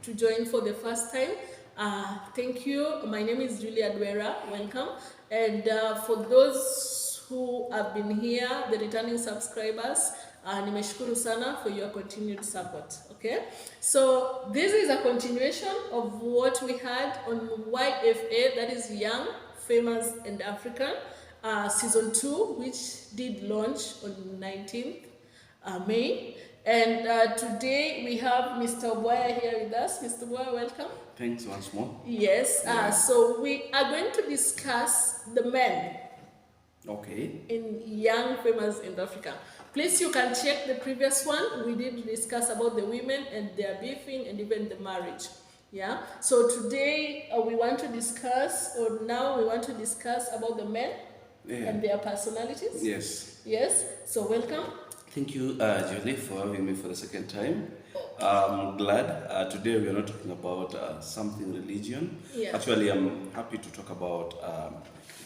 to join for the first time, thank you. My name is Julia Dwera. Welcome. And for those who have been here, the returning subscribers, nimeshukuru sana for your continued support. Okay, so this is a continuation of what we had on YFA, that is Young, Famous and African, season 2, which did launch on 19th May. And today we have Mr. Boya here with us. Mr. Boya, welcome. Thanks once more. Yes, so we are going to discuss the men. Okay. In Young, Famous and African. Please, you can check the previous one. We did discuss about the women and their beefing and even the marriage. Yeah. So today we want to discuss, or now we want to discuss about the men and their personalities. Yes. Yes. So welcome. Thank you, Julie, for having me for the second time. I'm glad. Today we are not talking about something religion. Yeah. Actually, I'm happy to talk about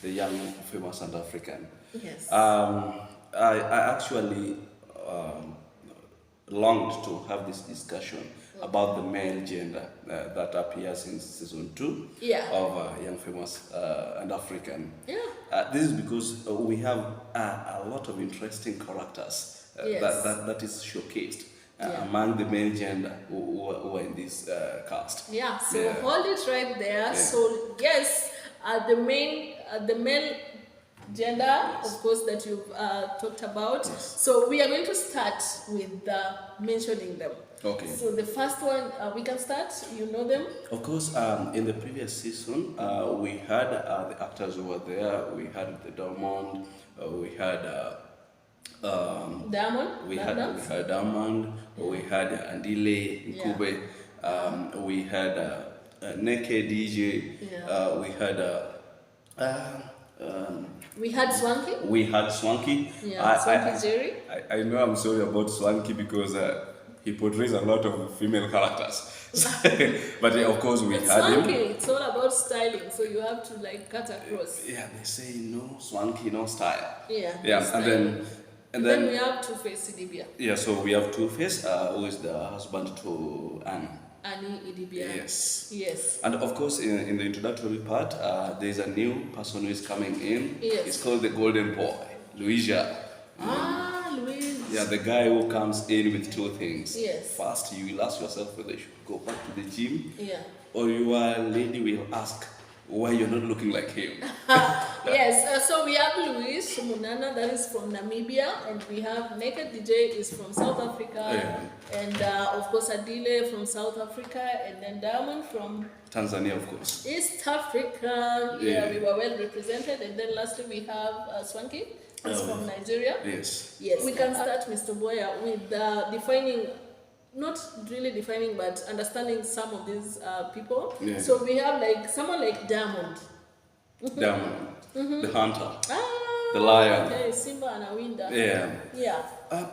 the Young, Famous and African. Yes. I actually longed to have this discussion about the male gender that appears in season 2 of Young, Famous and African. Yeah. This is because we have a lot of interesting characters that is showcased among the male gender who are in this cast. Yeah, so hold it right there. Yeah. So yes, the male gender, of course, that you've talked about. Yes. So we are going to start with mentioning them. Okay. So the first one, we can start. You know them? Of course, in the previous season, we had the actors who were there. We had the Diamond. We had Diamond. We had Diamond. We had Andile, Nkube. We had Naked DJ. Yeah. We had Swanky. We had Swanky. Yeah, Swanky Zari. I know I'm sorry about Swanky because he portrays a lot of female characters. But of course we had him. Swanky, it's all about styling, so you have to like cut across. Yeah, they say no Swanky, no style. Yeah. Yeah, style. and then we have Two-Face Idibia. Yeah, so we have Two-Face, who is the husband to Anne. Annie Idibia. Yes. Yes. And of course, in the introductory part, there is a new person who is coming in. Yes. It's called the Golden Boy, Luisa. Luis. Yeah, the guy who comes in with two things. Yes. First, you will ask yourself whether you should go back to the gym. Yeah. Or your lady will ask why you're not looking like him. Yes, so we have Luis Munana, that is from Namibia, and we have Naked DJ is from South Africa, and of course Andile from South Africa, and then Diamond from Tanzania, of course. East Africa. Yeah, we were well represented, and then lastly we have Swanky, who's from Nigeria. Yes. Yes, we can start, Mr. Boya, with defining. Not really defining, but understanding some of these people. Yeah. So we have like someone like Diamond. Diamond, the hunter, the lion. Okay, Simba and Awinda. Yeah. Yeah.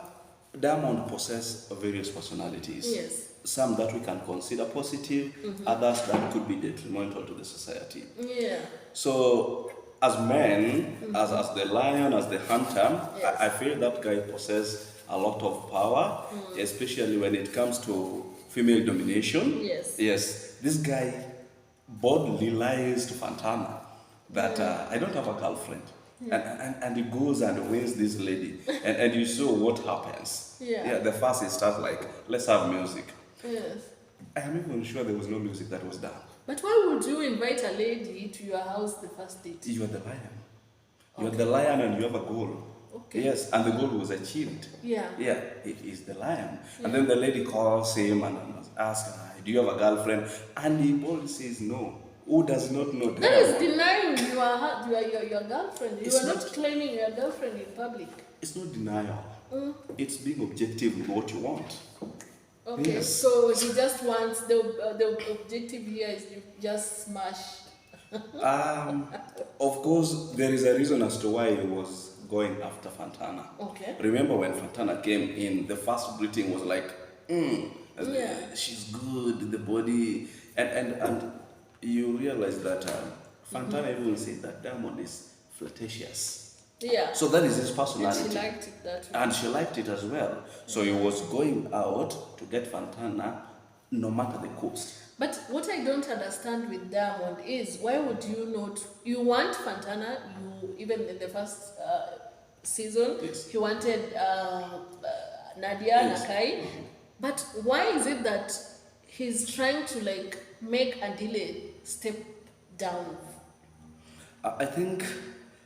Diamond possesses various personalities. Yes. Some that we can consider positive, others that could be detrimental to the society. Yeah. So, as men, as the lion, as the hunter, yes. I feel that guy possesses a lot of power, especially when it comes to female domination. Yes. Yes. This guy boldly lies to Fantana that I don't have a girlfriend. And he goes and wins this lady. and you saw what happens. Yeah. The first it starts like, let's have music. Yes. I am even sure there was no music that was done. But why would you invite a lady to your house the first date? You are the lion. You are the lion and you have a goal. Okay. Yes, and the goal was achieved. Yeah. Yeah, it is the lion. Yeah. And then the lady calls him and asks, do you have a girlfriend? And he boldly says no. Who does not know that? That is denying your girlfriend. You are not claiming your girlfriend in public. It's not denial. It's being objective in what you want. Okay, yes. So he just wants, the objective here is you just smash. Of course, there is a reason as to why he was going after Fantana. Okay. Remember when Fantana came in, the first greeting was like, she's good, the body, and you realize that Fantana even said that Diamond is flirtatious. Yeah. So that is his personality. And she liked it that way. And she liked it as well. So he was going out to get Fantana no matter the cost. But what I don't understand with Diamond is, why would you not, you want Fantana, you, even in the first season, Yes. he wanted Nadia, Yes. Nakai, but why is it that he's trying to like make Andile step down? I think...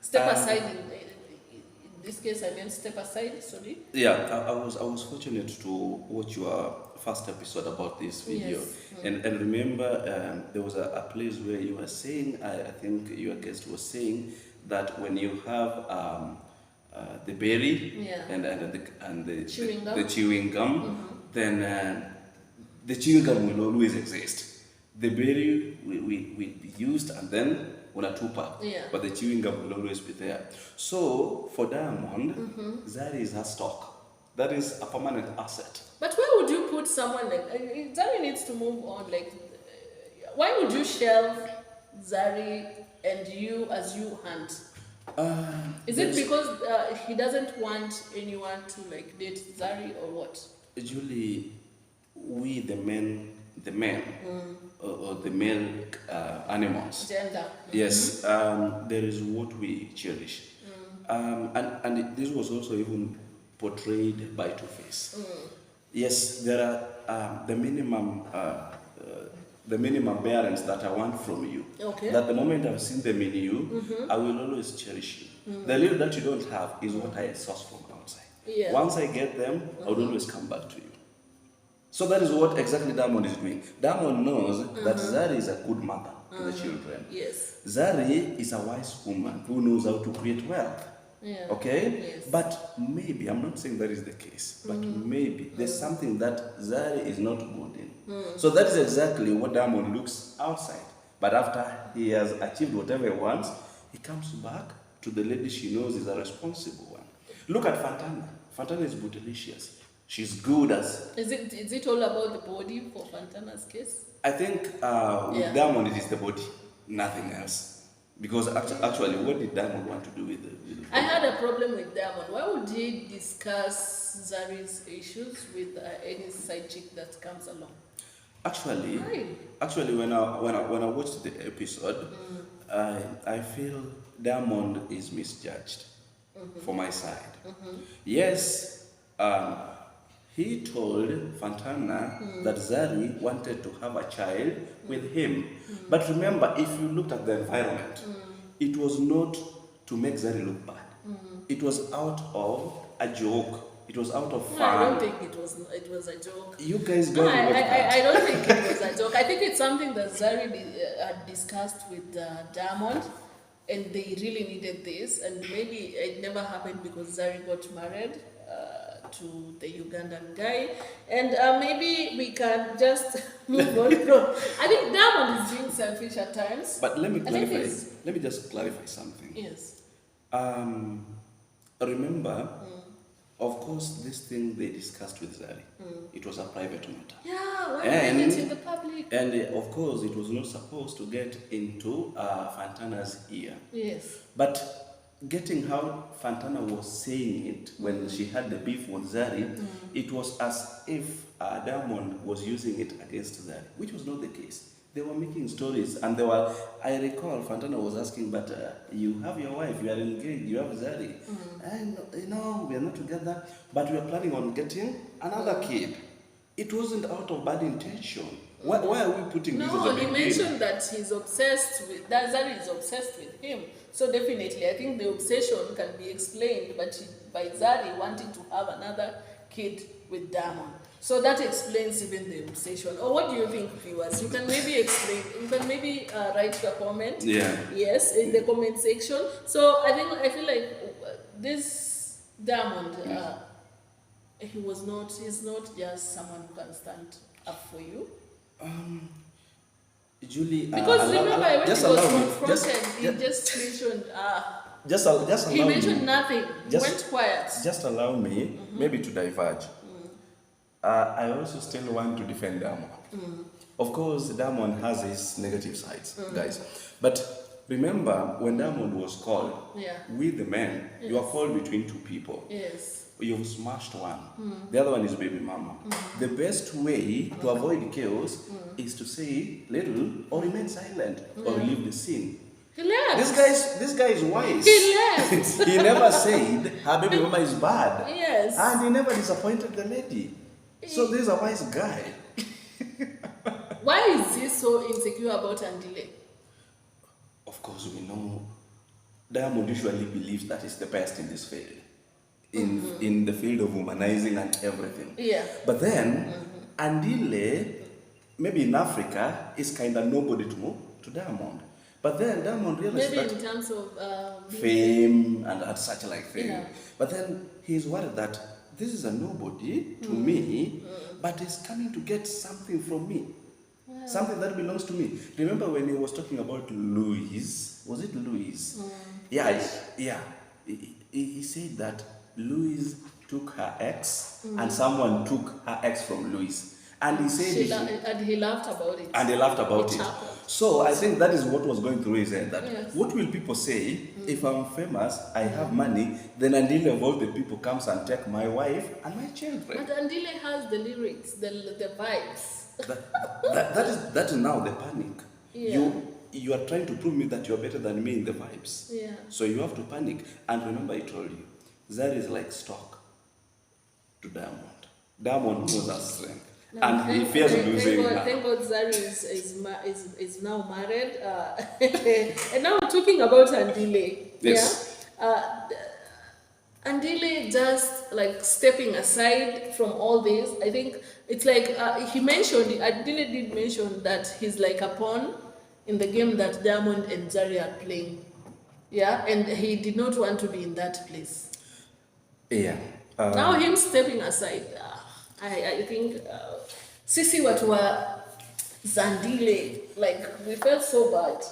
Step aside, in this case I meant step aside, sorry. Yeah, I was fortunate to watch your first episode about this video. Yes. And remember, there was a place where you were saying, I think your guest was saying, that when you have the berry Yeah. and the Chewing gum. the chewing gum, then the chewing gum will always exist. The berry will be used and then unatupa, Yeah. but the chewing gum will always be there. So for Diamond, Zari is her stock. That is a permanent asset. But where would you put someone like Zari needs to move on? Like, why would you shelve Zari and you as you hunt? Is it because he doesn't want anyone to like date Zari or what? Usually, we the men, or the male animals. Gender. Yes, there is what we cherish, and this was also even portrayed by Two-Face. Yes, there are the minimum parents that I want from you. Okay. That the moment I've seen them in you, I will always cherish you. The little that you don't have is what I source from outside. Yeah. Once I get them, I will always come back to you. So that is what exactly Diamond is doing. Diamond knows that Zari is a good mother to the children. Yes. Zari is a wise woman who knows how to create wealth. Yeah. Okay? Yes. But maybe, I'm not saying that is the case, but maybe there's something that Zari is not good in. So that is exactly what Diamond looks outside. But after he has achieved whatever he wants, he comes back to the lady she knows is a responsible one. Look at Fantana. Fantana is bootylicious. She's good as... Is it all about the body for Fantana's case? I think with Diamond it is the body, nothing else. Because actually, what did Diamond want to do with the I had a problem with Diamond. Why would he discuss Zari's issues with any side chick that comes along? Actually, when I watched the episode, I feel Diamond is misjudged for my side. Yes, he told Fantana that Zari wanted to have a child with him. But remember, if you looked at the environment, it was not to make Zari look bad. It was out of a joke. It was out of fun. No, I don't think it was a joke. You guys No, got I don't think it was a joke. I think it's something that Zari had discussed with Diamond, and they really needed this, and maybe it never happened because Zari got married to the Ugandan guy, and maybe we can just move on from. I think Diamond is being selfish at times. But let me clarify. Let me just clarify something. Yes. Remember, of course, this thing they discussed with Zari. It was a private matter. Yeah, why bring it to the public? And of course, it was not supposed to get into Fantana's ear. Yes. But getting how Fantana was saying it when she had the beef with Zari, it was as if Diamond was using it against Zari, which was not the case. They were making stories, and they were. I recall Fantana was asking, "But you have your wife, you are engaged, you have Zari, and we are not together, but we are planning on getting another kid." It wasn't out of bad intention. Why are we putting this as a No, big he mentioned that he's obsessed with, that Zari is obsessed with him. So definitely, I think the obsession can be explained by Zari wanting to have another kid with Diamond. So that explains even the obsession. Or what do you think, viewers? You can maybe explain. You can maybe write your comment. Yeah. Yes, in the comment section. So I feel like this Diamond, he's not just someone who can stand up for you. Julie, Because remember, when he was confronted, he me, just mentioned. just allow He mentioned me, nothing. He went quiet. Just allow me, maybe to diverge. I also still want to defend Diamond. Of course, Diamond has his negative sides, guys. But remember, when Diamond was called, we the men, you are called between two people. Yes. you've smashed one. The other one is baby mama. The best way to avoid chaos is to say little or remain silent or leave the scene. He left. This guy is wise. He left. He never said her baby mama is bad. Yes. And he never disappointed the lady. So this is a wise guy. Why is he so insecure about Andile? Of course, we know Diamond usually believes that he's the best in this field. In the field of womanizing and everything. Yeah. But then, Andile, maybe in Africa, is kind of nobody to Diamond. But then Diamond realized maybe that in terms of fame and such like fame. Yeah. But then he's worried that this is a nobody to me, but he's coming to get something from me. Yeah. Something that belongs to me. Remember when he was talking about Luis? Was it Luis? Yeah. He said that Luis took her ex and someone took her ex from Luis. And he said and he laughed about it. And he laughed about it. Happened. So I think that is what was going through his head. That yes. What will people say if I'm famous, I have money, then Andile of all the people comes and take my wife and my children. But Andile has the lyrics, the vibes. That is now the panic. Yeah. You are trying to prove me that you are better than me in the vibes. Yeah. So you have to panic. And remember, I told you, Zari is like stock to Diamond. Diamond knows her strength. No, and he fears losing. Thank God Zari is now married. And now talking about Andile. Yes. Yeah. Andile just like stepping aside from all this. I think it's like Andile did mention that he's like a pawn in the game that Diamond and Zari are playing. Yeah, and he did not want to be in that place. Yeah. Now him stepping aside. I think sisi watu wa Zandile, like we felt so bad.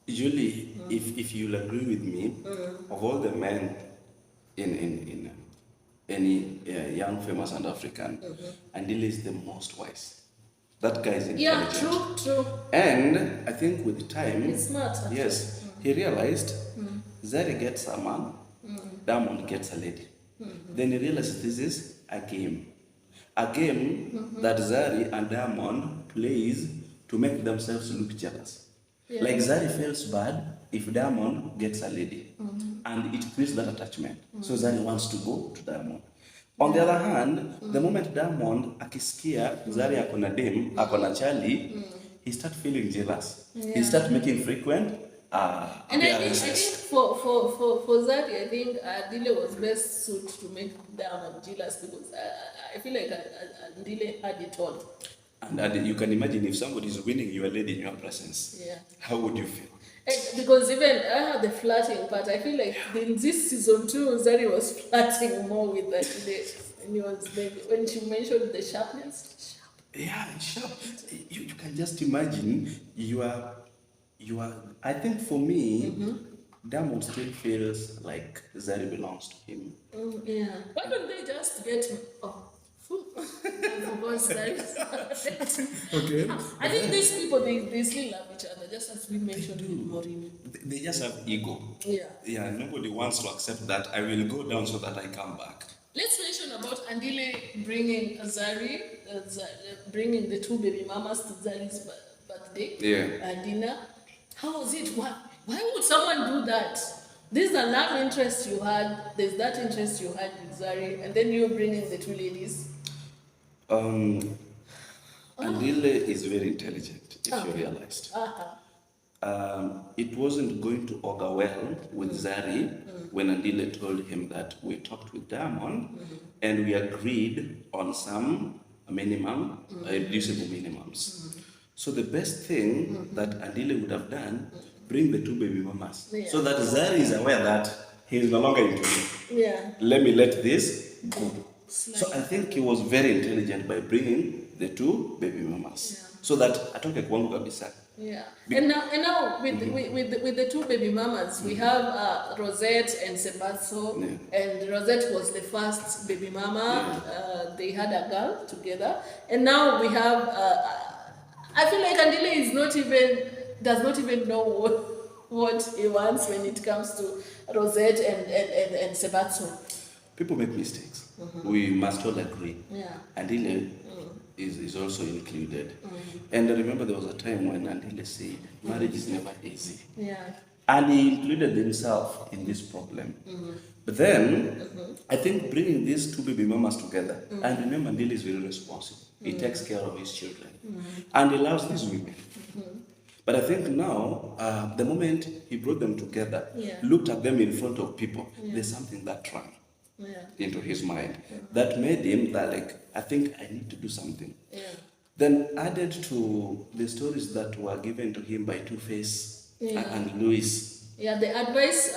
Julie, if you'll agree with me, of all the men in any young famous and African, Andile is the most wise. That guy is intelligent. Yeah, true. And I think with time, he's smart. Actually. Yes, he realized Zari gets a man, Diamond gets a lady. Then he realized this is a game. A game that Zari and Diamond plays to make themselves look jealous. Yeah. Like Zari feels bad if Diamond gets a lady. And it creates that attachment. So Zari wants to go to Diamond. On the other hand, the moment Diamond akisikia Zari akona dem, akona Charlie, he starts feeling jealous. Yeah. He starts making frequent and I think for Zari, I think Andile was best suited to make Diamond jealous because I feel like Andile had it all. And you can imagine if somebody is winning your lady in your presence, how would you feel? Because even the flirting part, I feel like in this season 2, Zari was flirting more with Andile. And he was when she mentioned the sharpness. Yeah, sharp. You can just imagine you are. I think for me, Diamond still feels like Zari belongs to him. Yeah. Why don't they just get Zari? Okay. I think these people they still love each other, just as we mentioned with Maureen. They just have ego. Yeah. Yeah. Nobody wants to accept that I will go down so that I come back. Let's mention about Andile bringing Zari, bringing the two baby mamas to Zari's birthday dinner. How was it? Why would someone do that? This is a love interest you had. There's that interest you had with Zari, and then you bring in the two ladies. Andile is very intelligent, if you realized. It wasn't going to augur well with Zari when Andile told him that we talked with Diamond and we agreed on some minimum, reducible minimums. So the best thing that Andile would have done, bring the two baby mamas, so that Zari is aware that he is no longer into me. Yeah. Let me let this go. So I think he was very intelligent by bringing the two baby mamas, so that atoke kwangu kabisa. Yeah. And now with the two baby mamas, we have Rossette and Sebastian. Yeah. And Rossette was the first baby mama. Yeah. They had a girl together, and now we have. I feel like Andile does not even know what he wants when it comes to Rossette and Sebastian. people make mistakes. We must all agree. Yeah. Andile is also included. And I remember there was a time when Andile said, marriage is never easy. Yeah. And he included himself in this problem. But then, I think bringing these two baby mamas together, and remember, Andile is very responsible. He takes care of his children. And he loves these women. But I think now, the moment he brought them together, looked at them in front of people, there's something that ran into his mind that made him that, like, I think I need to do something. Then added to the stories that were given to him by Two-Face and Luis. Yeah, the advice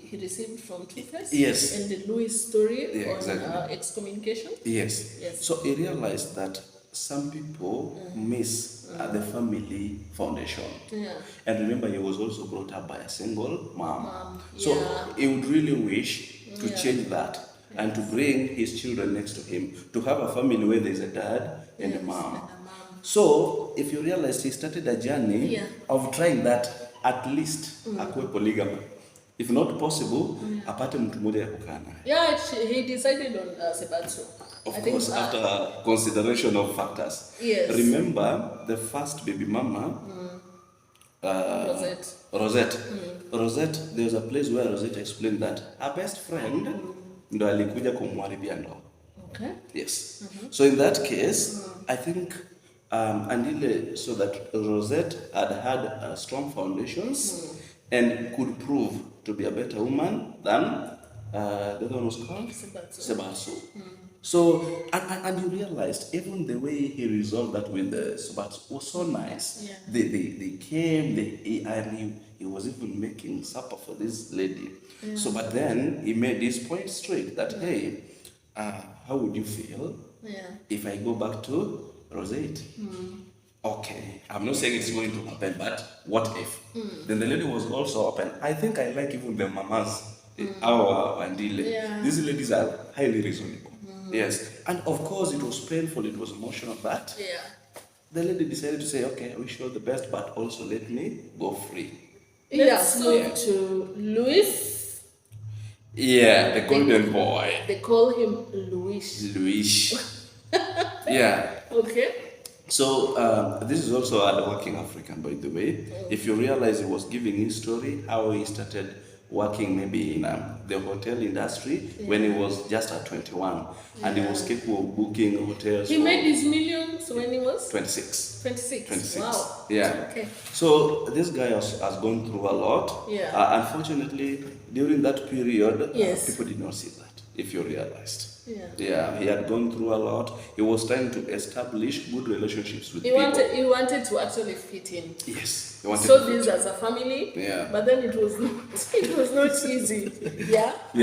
he received from Two-Face. Yes. And the Luis story on exactly. excommunication. Yes. So he realized that some people miss the family foundation. And remember, he was also brought up by a single mom. So he would really wish to change that and to bring his children next to him, to have a family where there's a dad and a mom. So if you realize, he started a journey of trying that, at least akuwe polygamy. If not possible, apate mtu mmoja ya kukaa naye. Yeah, he decided on Sebatsu. Of course, after consideration of factors. Yes. Remember the first baby mama, Rossette. Rossette, there was a place where Rossette explained that her best friend ndo alikuja kumharibia ndoa. Okay. Yes. So in that case, I think Andile saw that Rossette had strong foundations and could prove to be a better woman than the other one was called Sebatsu. So, and you realized even the way he resolved that with the Sebatsu was so nice. They came, and he was even making supper for this lady. So, but then he made this point straight that, hey, how would you feel if I go back to Rossette? Okay, I'm not saying it's going to happen, but what if? Then the lady was also open. I think I like even the mamas, our Andile. These ladies are highly reasonable. Yes, and of course it was painful, it was emotional, but the lady decided to say, okay, I wish you all the best, but also let me go free. Let's move to Luis. Yeah, the golden boy. They call him Luis. Luis. Yeah. Okay. So this is also a working African, by the way. If you realize, he was giving his story, how he started working maybe in the hotel industry when he was just at 21, and he was capable of booking hotels. He made his millions when he was 26. 26. Wow. Yeah. Okay. So this guy has gone through a lot. Unfortunately, during that period, people did not see that, if you realized. He had gone through a lot. He was trying to establish good relationships with people. He wanted to actually fit in. Yes. He wanted so this as a family. But then it was not easy.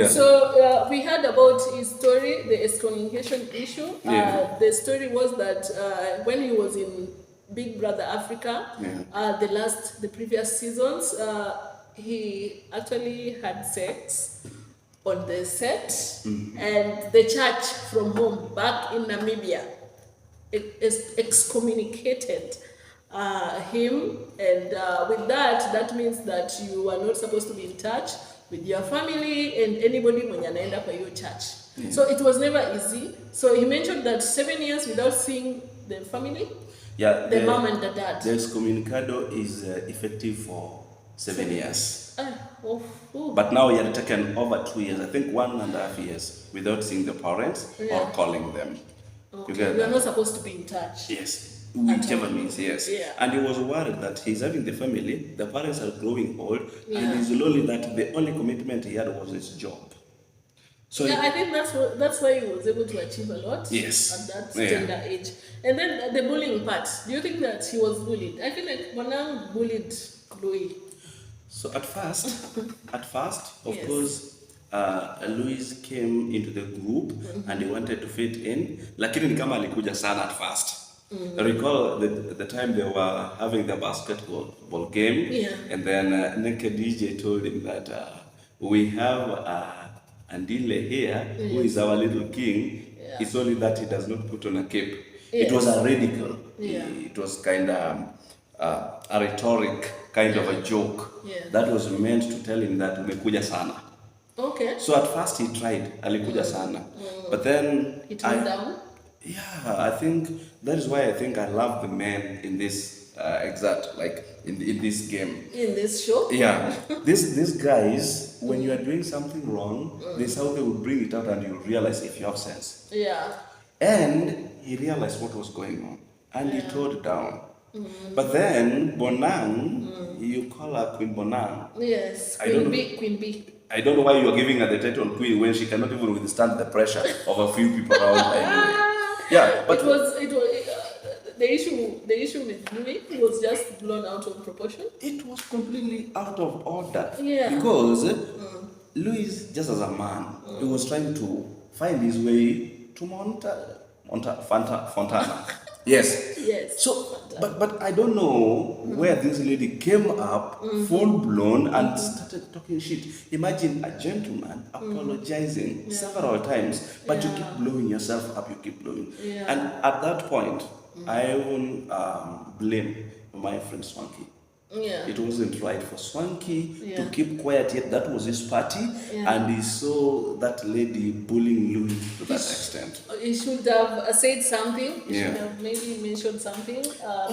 So we heard about his story, the excommunication issue. The story was that when he was in Big Brother Africa, the previous seasons, he actually had sex on the set, and the church from home back in Namibia excommunicated him, and with that means that you are not supposed to be in touch with your family and anybody mwenye anaenda kwa your church. So it was never easy. So he mentioned that 7 years without seeing the family, the mom and the dad. The excommunicado is effective for 7 years. But now he had taken over 2 years, I think 1.5 years, without seeing the parents or calling them. You are not supposed to be in touch. Yes, whichever means, And he was worried that he's having the family, the parents are growing old, and he's lonely that the only commitment he had was his job. So I think that's why he was able to achieve a lot at that tender age. And then the bullying part, do you think that he was bullied? I feel like Bonang bullied Louis. So at first, of course, Luis came into the group and he wanted to fit in. Lakini ni kama alikuja sana at first. I recall the time they were having the basketball game, and then Naked DJ told him that we have Andile here, who is our little king. It's only that he does not put on a cape. It was a radical. It was kind of a rhetoric kind of a joke that was meant to tell him that umekuja sana. Okay. So at first he tried, alikuja sana. But then He turned down. Yeah, I think that is why I think I love the men in this exact, like in this game. In this show? Yeah, these guys, when you are doing something wrong, this how they will bring it out and you realize if you have sense. Yeah. And he realized what was going on and he tore it down. But then Bonang, you call her Queen Bonang. Yes, Queen B. I don't know why you are giving her the title Queen when she cannot even withstand the pressure of a few people around her anyway. Yeah, but it was the issue with Louis was just blown out of proportion. it was completely out of order. Yeah. Because Louis, just as a man, he was trying to find his way to Fantana. Yes. Yes. So, but I don't know where this lady came up full blown and started talking shit. Imagine a gentleman apologizing several times, but you keep blowing yourself up. You keep blowing, Yeah. and at that point, I even blame my friend Swanky. Yeah. It wasn't right for Swanky Yeah. to keep quiet, yet that was his party, and he saw that lady bullying Louis to that extent. He should have said something. He should have maybe mentioned something.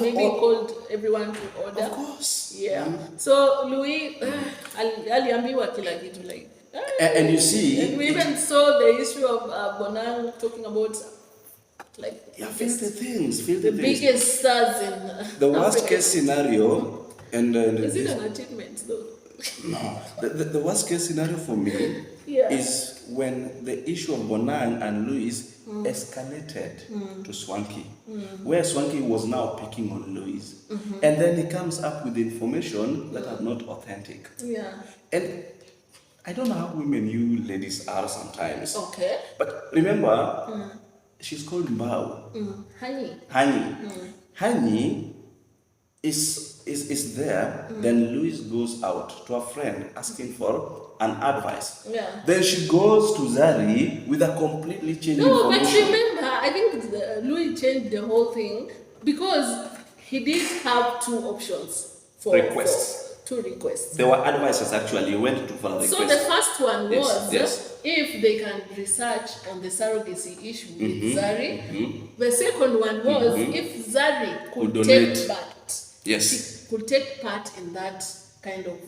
Maybe called everyone to order. Of course. Yeah. So Louis, aliambiwa kila kitu like. And you see, And we even saw the issue of Bonang talking about like feel the things. the biggest stars in The worst Africa. case scenario, and Is it an achievement though? no, the worst case scenario for me is when the issue of Bonang and Luis escalated to Swanky, where Swanky was now picking on Luis, and then he comes up with information that are not authentic. Yeah. And I don't know how women you ladies are sometimes. Okay. But remember, she's called Mbau. Honey. Honey is there, then Luis goes out to a friend asking for an advice. Yeah. Then she goes to Zari with a completely changed No, but information. remember, I think Louis changed the whole thing because he did have two options for Requests. two requests. There were advices actually. He went to for a request. So the first one was Yes. if they can research on the surrogacy issue with Zari. The second one was if Zari could donate. take part. Yes. She could take part in that kind of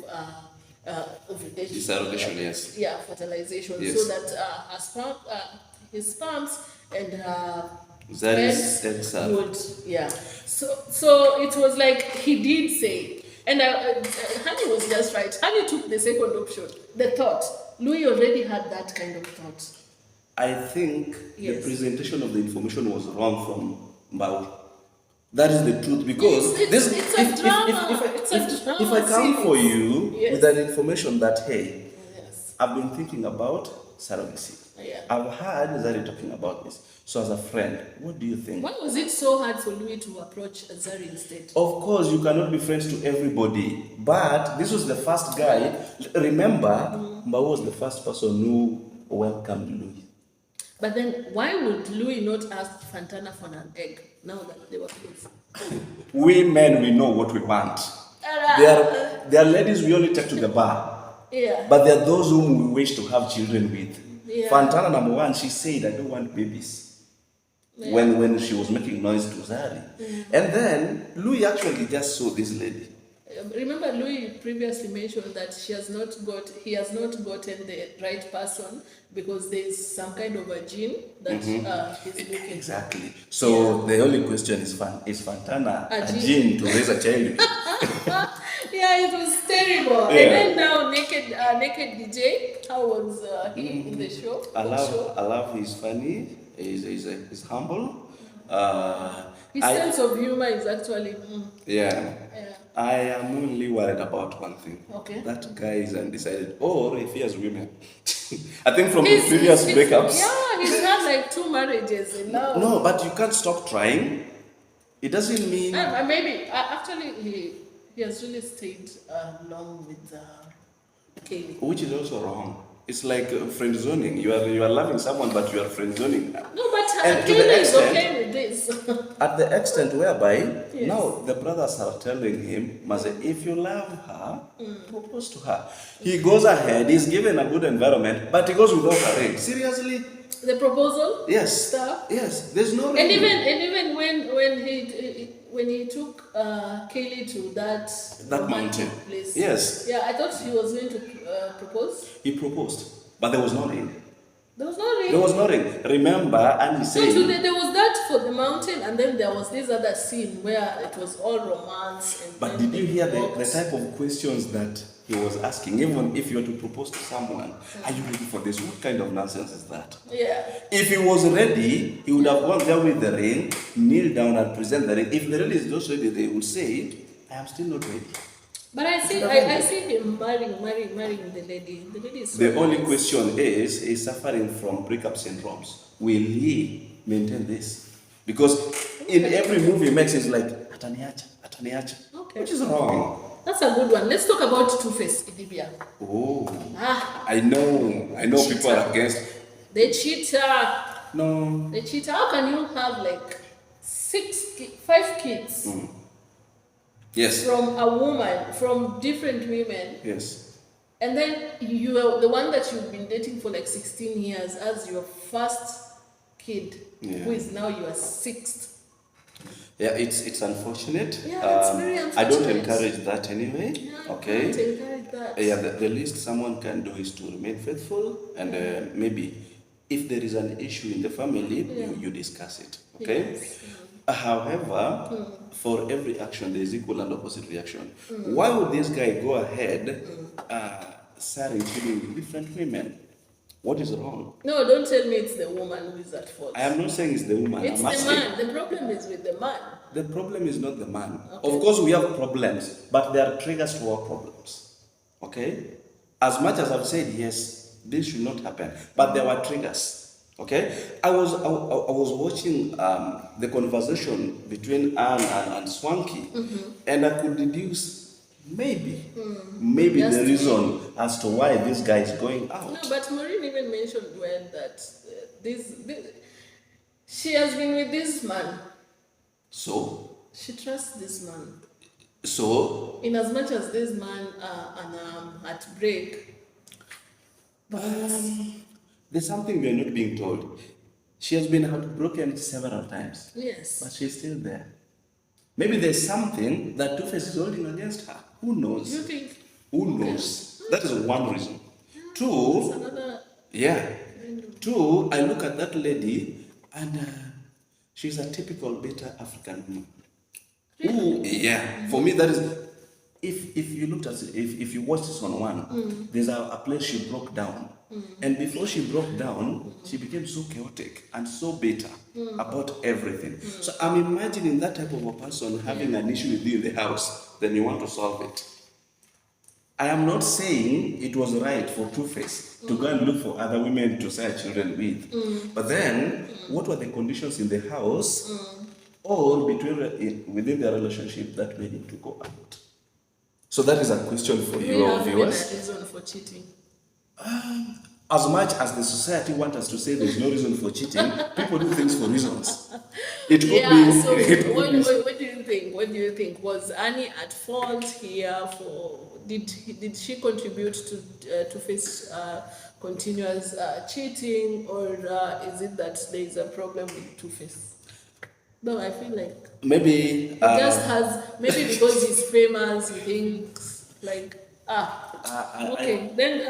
ovulation. Surrogation, yes. Yeah, fertilization. Yes. So that her sperm, his sperms and her Zari's eggs eggs are- would, yeah. So it was like he did say, and Honey was just right. Honey took the second option, the thought. Louis already had that kind of thought. I think Yes. the presentation of the information was wrong from Mbau. That is the truth, because It's a drama. if I come for you Yes. with an information that, hey, Yes. I've been thinking about surrogacy. Yeah. I've heard Zari talking about this. So as a friend, what do you think? Why was it so hard for Louis to approach Zari instead? Of course, you cannot be friends to everybody, but this was the first guy. Remember, Mbau was the first person who welcomed Louis. But then why would Louis not ask Fantana for an egg now that they were close? We men, we know what we want. There are ladies we only take to the bar. Yeah. But there are those whom we wish to have children with. Yeah. Fantana, number one, she said, I don't want babies. When she was making noise to Zari. And then Louis actually just saw this lady. Remember, Louis previously mentioned that he has not gotten the right person because there is some kind of a gene that he's looking. Exactly. So the only question is Fantana a gene to raise a child with? Yeah, it was terrible. Yeah. And then now naked DJ, how was he in the show? I love he's funny. He's humble. His sense of humor is actually. Yeah. I am only worried about one thing. Okay. That guy is undecided. Or if he has women. I think from the previous breakups. Yeah, he's had like 2 marriages and now. No, but you can't stop trying. It doesn't mean. Maybe actually he has really stayed long with Kaylee. Which is also wrong. It's like friend zoning. You are loving someone, but you are friend zoning. No, but And to the Kaylee is extent- okay with this. At the extent whereby Yes. now the brothers are telling him, Maze, if you love her, propose to her. He goes ahead, he's given a good environment, but he goes without a ring. Seriously? The proposal? Yes. Stuff? Yes. There's no ring. And even when he took Kaylee to that mountain place. Yes. Yeah, I thought he was going to propose. He proposed, but there was no ring. There was no ring. There was no ring. Remember, and he said. So there was that for the mountain, and then there was this other scene where it was all romance. And but did you hear the type of questions that he was asking? Even if you were to propose to someone, are you ready for this? What kind of nonsense is that? Yeah. If he was ready, he would have gone there with the ring, kneel down and present the ring. If the ring is not ready, they would say, I am still not ready. But I see him marrying the lady. The lady is so The only nice. question is, he's suffering from breakup syndromes. Will he maintain this? Because in every movie he makes it's like, ataniacha, Okay. which is wrong. That's a good one. Let's talk about Two-Face in Libya. Oh, Ah, I know people are against. the cheater. No. The cheater. How can you have like 5 kids Yes. from a woman, from different women, Yes. and then you are the one that you've been dating for like 16 years as your first kid, who is now your 6th? Yeah, it's unfortunate. Yeah, it's very unfortunate. I don't encourage that anyway. Yeah, Okay. don't encourage that. Yeah, the least someone can do is to remain faithful, and maybe if there is an issue in the family, you discuss it. Okay. Yes. However, for every action there is equal and opposite reaction. Why would this guy go ahead, starting killing different women? What is wrong? No, don't tell me it's the woman who is at fault. I am not saying it's the woman. It's I'm the asking. man. The problem is with the man. The problem is not the man. Okay. Of course, we have problems, but there are triggers to our problems. Okay? As much as I've said, yes, this should not happen, but there were triggers. Okay? I was watching the conversation between Anne and Swanky, and I could deduce maybe Just the reason as to why this guy is going out. No, but Maureen even mentioned when that she has been with this man. So? She trusts this man. So? In as much as this man at break. There's something we are not being told. She has been heartbroken several times. Yes. But she's still there. Maybe there's something that Two-Face is holding against her. Who knows? You think? Who knows? That is one reason. Two, That's another. Two, I look at that lady and she's a typical beta African woman. Really? Ooh, yeah. For me, that is. If you looked at it, if you watched this on one, there's a place she broke down. And before she broke down, she became so chaotic and so bitter about everything. So I'm imagining that type of a person having an issue with you in the house, then you want to solve it. I am not saying it was right for Two-Face to go and look for other women to share children with. But then, what were the conditions in the house or within their relationship that made him to go out? So that is a question for you, our viewers. A reason for cheating. As much as the society wants us to say there's no reason for cheating, people do things for reasons. It could be. So it could what be. do you think? What do you think? Was Annie at fault here for? Did she contribute to face continuous cheating, or is it that there is a problem with Two-Face? No, I feel like Maybe he just has, maybe because he's famous, he thinks like okay. Then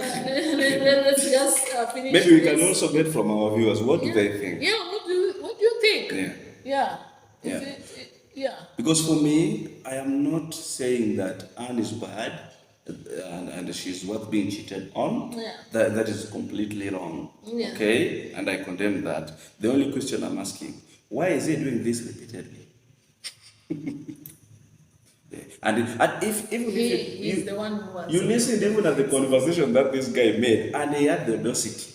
let's just finish. Maybe we this. can also get from our viewers what do they think. Yeah, what do you think? Yeah. Yeah. Because for me, I am not saying that Anne is bad and she's worth being cheated on. Yeah. That is completely wrong. Yeah. Okay? And I condemn that. The only question I'm asking, why is he doing this repeatedly? And if he's the one who was. You listened even at the conversation that this guy made, and he had the audacity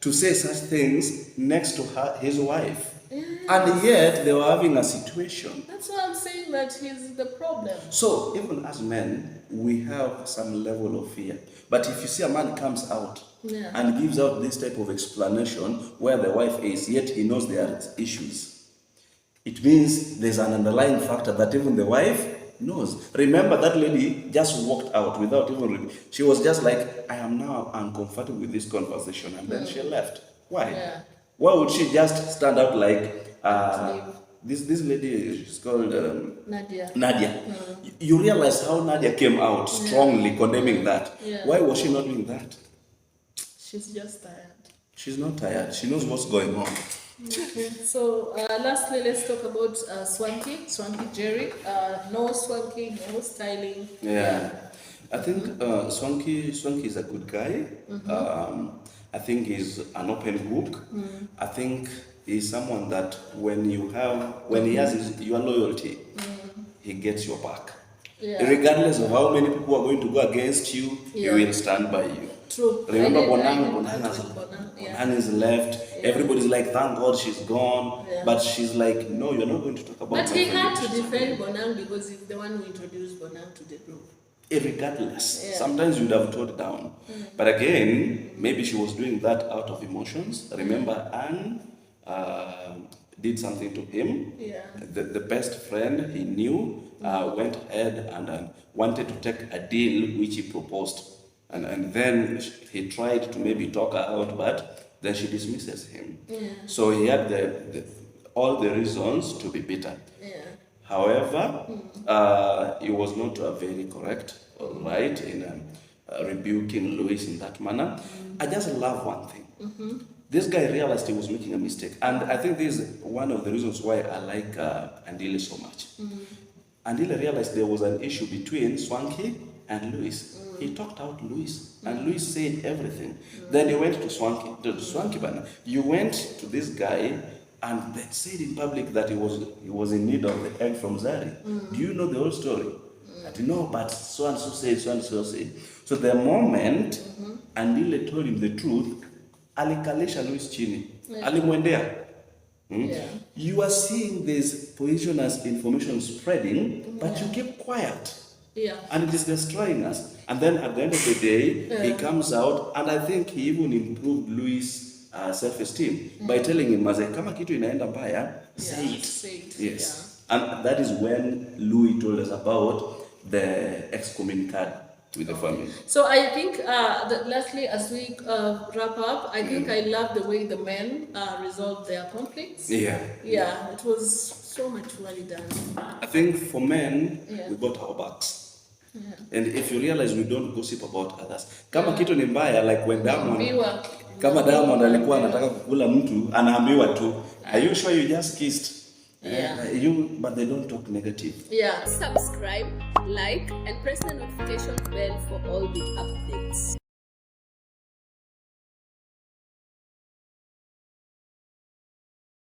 to say such things next to his wife. Yeah. And yet they were having a situation. That's why I'm saying that he's the problem. So even as men, we have some level of fear. But if you see a man comes out and gives out this type of explanation where the wife is, yet he knows there are issues, it means there's an underlying factor that even the wife knows. Remember, that lady just walked out without even. She was just like, I am now uncomfortable with this conversation, and then she left. Why? Yeah. Why would she just stand out like this lady? She's called Nadia. Nadia. You realize how Nadia came out strongly condemning that. Yeah. Why was she not doing that? She's just tired. She's not tired. She knows what's going on. Okay. So lastly, let's talk about Swanky Jerry. No Swanky, no styling. Yeah. I think Swanky is a good guy. I think he's an open book. I think he's someone that when he has your loyalty, he gets your back. Yeah. Regardless of how many people are going to go against you, he will stand by you. True. Remember Bonang Bonang is left. Everybody's like, thank God she's gone. Yeah. But she's like, no, you're not going to talk about But he had to family. defend Bonang because he's the one who introduced Bonang to the group. Regardless, sometimes you'd have toned down. But again, maybe she was doing that out of emotions. Remember, Anne did something to him. Yeah. The best friend he knew went ahead and wanted to take a deal which he proposed. And then he tried to maybe talk her out, but then she dismisses him. Yeah. So he had all the reasons to be bitter. Yeah. However, he was not very correct, right, in rebuking Luis in that manner. I just love one thing. This guy realized he was making a mistake. And I think this is one of the reasons why I like Andile so much. Andile realized there was an issue between Swanky and Luis. He talked out Luis, and Luis said everything. Then he went to Swanky Bana. You went to this guy and they said in public that he was in need of the egg from Zari. Do you know the whole story? That no, but so and so said, so and so said. So the moment Andile told him the truth, alikalisha Luis chini. Alimwendea. Yeah. You are seeing this poisonous information spreading, but you keep quiet. Yeah. And it is destroying us. And then at the end of the day, he comes out, and I think he even improved Luis' self-esteem by telling him, "Maze, kama kitu inaenda mbaya, say it." Say it. Yes. And that is when Louis told us about the excommunicado with the family. So I think that lastly, as we wrap up, I think I love the way the men resolved their conflicts. Yeah. Yeah, it was so much well done. I think for men, we got our backs. Yeah. And if you realize we don't gossip about others. Kama kitu ni mbaya, like when kama Diamond alikuwa anataka kukula mtu, anaambiwa tu, are you sure you just kissed? Yeah. But they don't talk negative. Yeah. Subscribe, like, and press the notification bell for all the updates.